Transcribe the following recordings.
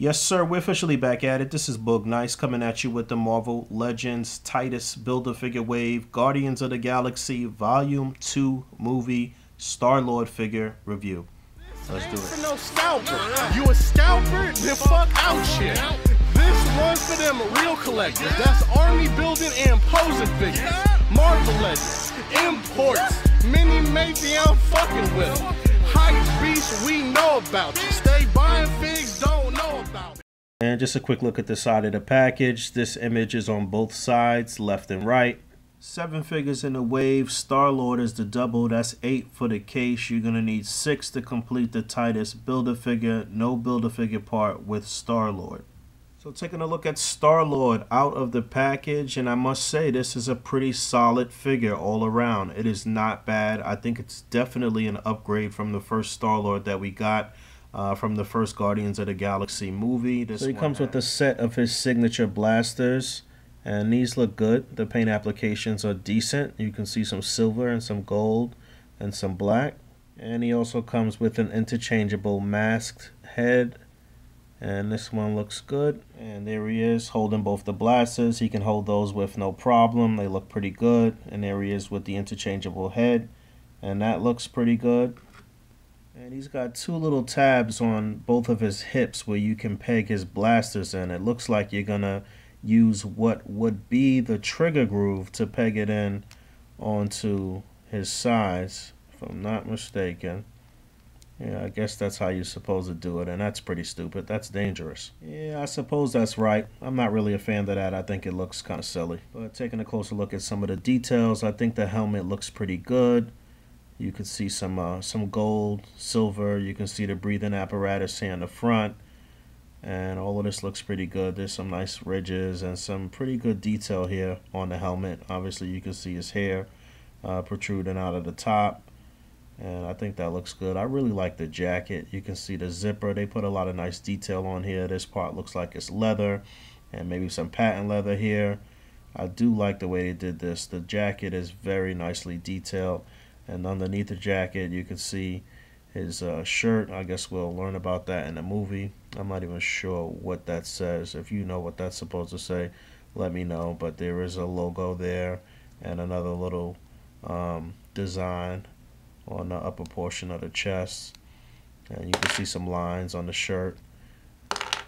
Yes, sir, we're officially back at it. This is Boog Nice coming at you with the Marvel Legends Titus Build-A-Figure Wave Guardians of the Galaxy Volume 2 movie Star-Lord figure review. Let's do it. No scalper. You a scalper? Then fuck out here. This one's for them real collectors. That's army building and posing figures. Marvel Legends, imports, mini matey, I'm fucking with them. Hype beast, we know about you. Stay buying figs, don't know about it. And just a quick look at the side of the package. This image is on both sides, left and right. 7 figures in the wave. Star-Lord is the double. That's 8 for the case. You're going to need 6 to complete the Titus Build-A-Figure. No Build-A-Figure part with Star-Lord. So taking a look at Star-Lord out of the package, and I must say this is a pretty solid figure all around. It is not bad. I think it's definitely an upgrade from the first Star-Lord that we got from the first Guardians of the Galaxy movie. So he comes with a set of his signature blasters, and these look good. The paint applications are decent. You can see some silver and some gold and some black. And he also comes with an interchangeable masked head. And this one looks good. And there he is holding both the blasters. He can hold those with no problem. They look pretty good. And there he is with the interchangeable head. And that looks pretty good. And he's got 2 little tabs on both of his hips where you can peg his blasters in. It looks like you're going to use what would be the trigger groove to peg it in onto his sides, if I'm not mistaken. Yeah, I guess that's how you're supposed to do it, and that's pretty stupid. That's dangerous. Yeah, I suppose that's right. I'm not really a fan of that. I think it looks kind of silly. But taking a closer look at some of the details, I think the helmet looks pretty good. You can see some gold, silver. You can see the breathing apparatus here in the front. And all of this looks pretty good. There's some nice ridges and some pretty good detail here on the helmet. Obviously, you can see his hair protruding out of the top. And I think that looks good. I really like the jacket. You can see the zipper. They put a lot of nice detail on here. This part looks like it's leather and maybe some patent leather here. I do like the way they did this. The jacket is very nicely detailed. And underneath the jacket, you can see his shirt. I guess we'll learn about that in the movie. I'm not even sure what that says. If you know what that's supposed to say, let me know. But there is a logo there and another little design on the upper portion of the chest. And you can see some lines on the shirt.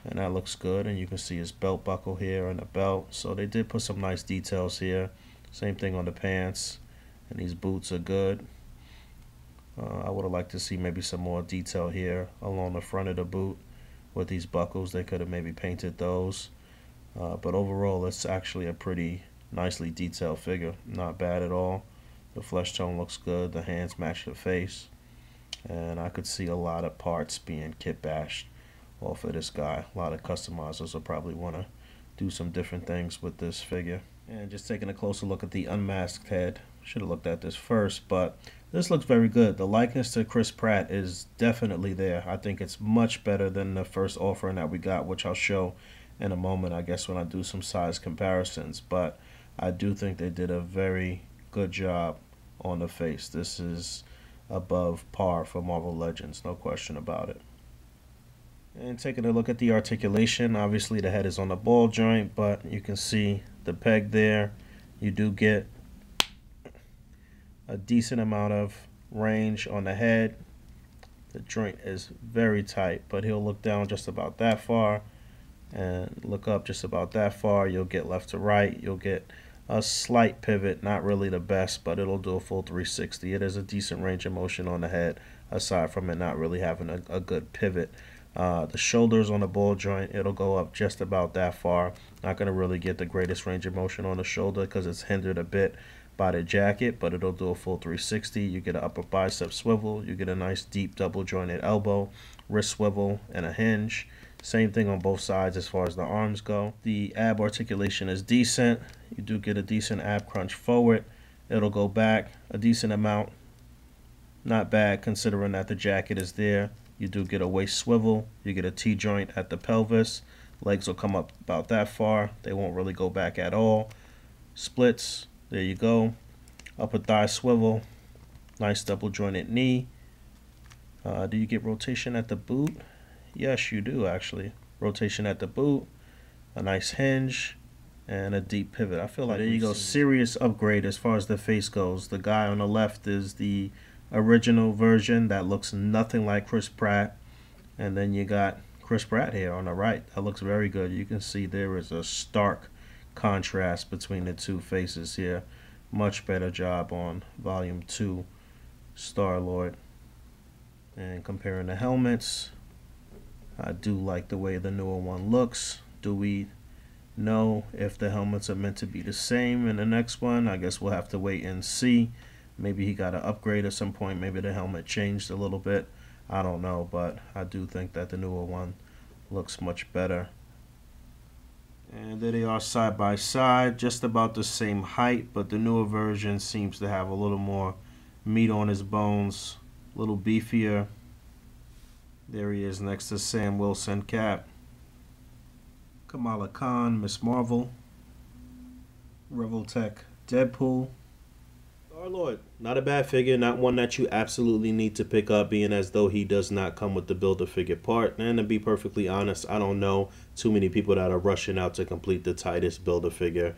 And that looks good. And you can see his belt buckle here and the belt. So they did put some nice details here. Same thing on the pants. And these boots are good. I would have liked to see maybe some more detail here along the front of the boot with these buckles. They could have maybe painted those. But overall, it's actually a pretty nicely detailed figure. Not bad at all. The flesh tone looks good. The hands match the face. And I could see a lot of parts being kit bashed off of this guy. A lot of customizers will probably want to do some different things with this figure. And just taking a closer look at the unmasked head. Should have looked at this first, but this looks very good. The likeness to Chris Pratt is definitely there. I think it's much better than the first offering that we got, which I'll show in a moment, I guess, when I do some size comparisons. But I do think they did a very good job on the face. This is above par for Marvel Legends, no question about it. And taking a look at the articulation, obviously the head is on the ball joint, but you can see the peg there. You do get a decent amount of range on the head. The joint is very tight, but he'll look down just about that far and look up just about that far. You'll get left to right. You'll get a slight pivot, not really the best, but it'll do a full 360. It is a decent range of motion on the head, aside from it not really having a good pivot. The shoulders on the ball joint, it'll go up just about that far. Not going to really get the greatest range of motion on the shoulder because it's hindered a bit by the jacket, but it'll do a full 360. You get an upper bicep swivel. You get a nice deep double jointed elbow, wrist swivel, and a hinge. Same thing on both sides as far as the arms go. The ab articulation is decent. You do get a decent ab crunch forward. It'll go back a decent amount. Not bad considering that the jacket is there. You do get a waist swivel. You get a T-joint at the pelvis. Legs will come up about that far. They won't really go back at all. Splits. There you go. Upper thigh swivel. Nice double jointed knee. Do you get rotation at the boot? Yes, you do actually. rotation at the boot, a nice hinge, and a deep pivot. I feel like there you go, serious upgrade as far as the face goes. The guy on the left is the original version that looks nothing like Chris Pratt, and then you got Chris Pratt here on the right. That looks very good. You can see there is a stark contrast between the two faces here. Much better job on Volume 2 Star-Lord. And comparing the helmets, I do like the way the newer one looks. Do we know if the helmets are meant to be the same in the next one? I guess we'll have to wait and see. Maybe he got an upgrade at some point. Maybe the helmet changed a little bit. I don't know, but I do think that the newer one looks much better. And there they are side by side, just about the same height, but the newer version seems to have a little more meat on his bones, a little beefier. There he is next to Sam Wilson Cap. Kamala Khan, Miss Marvel. Revoltech Deadpool. Star-Lord, not a bad figure, not one that you absolutely need to pick up, being as though he does not come with the Build-A-Figure part. And to be perfectly honest, I don't know too many people that are rushing out to complete the Titus Build-A-Figure.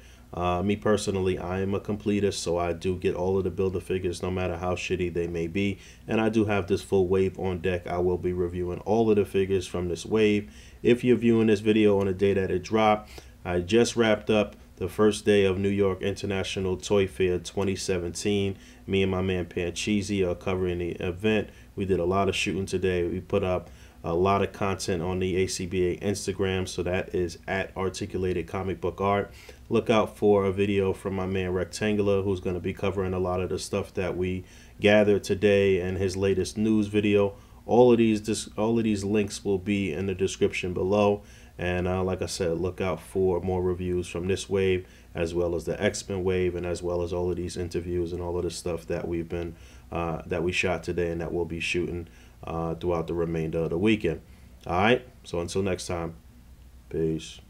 Me personally, I am a completist, so I do get all of the Build-A-Figures no matter how shitty they may be. And I do have this full wave on deck. I will be reviewing all of the figures from this wave. If you're viewing this video on the day that it dropped, I just wrapped up the first day of New York International Toy Fair 2017. Me and my man Pancheesy are covering the event. We did a lot of shooting today. We put up a lot of content on the A.C.B.A. Instagram, so that is at Articulated Comic Book Art. Look out for a video from my man Rektangular, who's going to be covering a lot of the stuff that we gathered today and his latest news video. All of these links will be in the description below. And like I said, look out for more reviews from this wave, as well as the X-Men wave, and as well as all of these interviews and all of the stuff that we've been that we shot today and that we'll be shooting throughout the remainder of the weekend. All right, so until next time, peace.